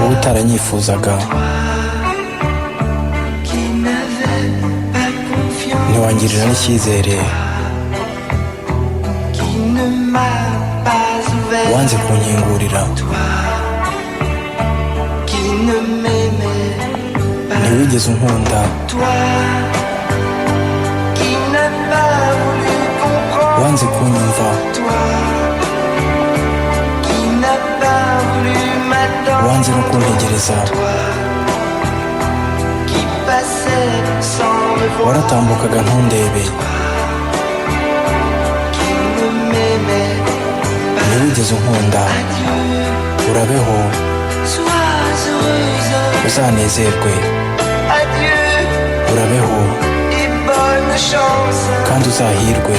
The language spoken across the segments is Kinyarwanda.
wowe utaranyifuzaga, ntiwangirira n'icyizere, wanze kunkingurira, ntiwigeze unkunda, wanze kunyumva, wanze no kuntegereza, waratambukaga ntundebe, ntiwigeze unkunda, urabeho, uzanezerwe, urabeho kandi uzahirwe,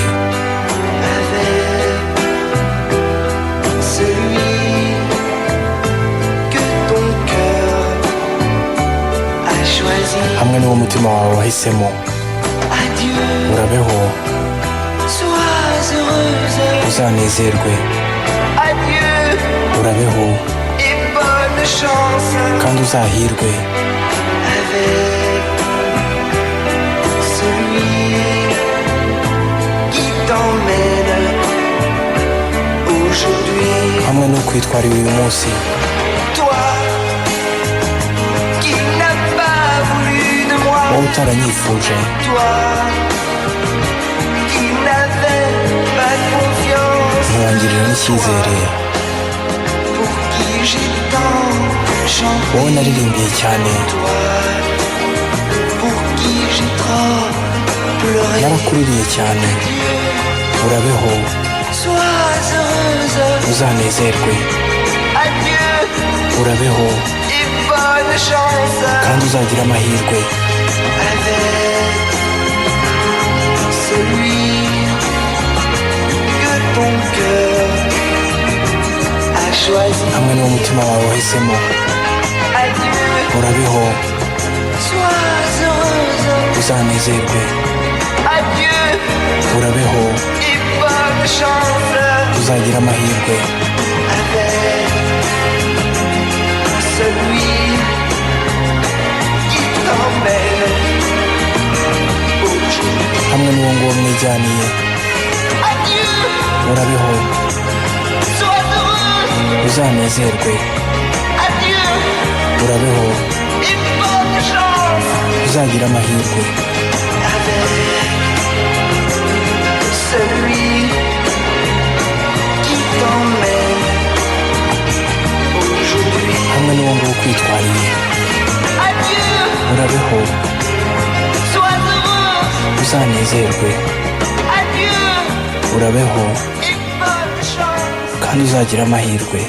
hamwe n'uwo mutima wawe wahisemo, urabeho, uzanezerwe, urabeho kandi uzahirwe, hamwe n'ukwitwarira uyu munsi, wowe utaranyifuje, ntiwangirira n'icyizere, wowe naririmbiye cyane, narakuririye cyane, urabeho, uzanezerwe, urabeho kandi uzagira amahirwe, hamwe n'uwo mutima wawe wahisemo, urabeho, uzanezerwe, urabeho, uzagira amahirwe, hamwe n'uwo nguwo mwijyaniye, urabeho, uzanezerwe, urabeho, uzagira amahirwe, hamwe n'uwo nguwo ukwitwariye, urabeho, uzanezerwe, urabeho kandi uzagira amahirwe.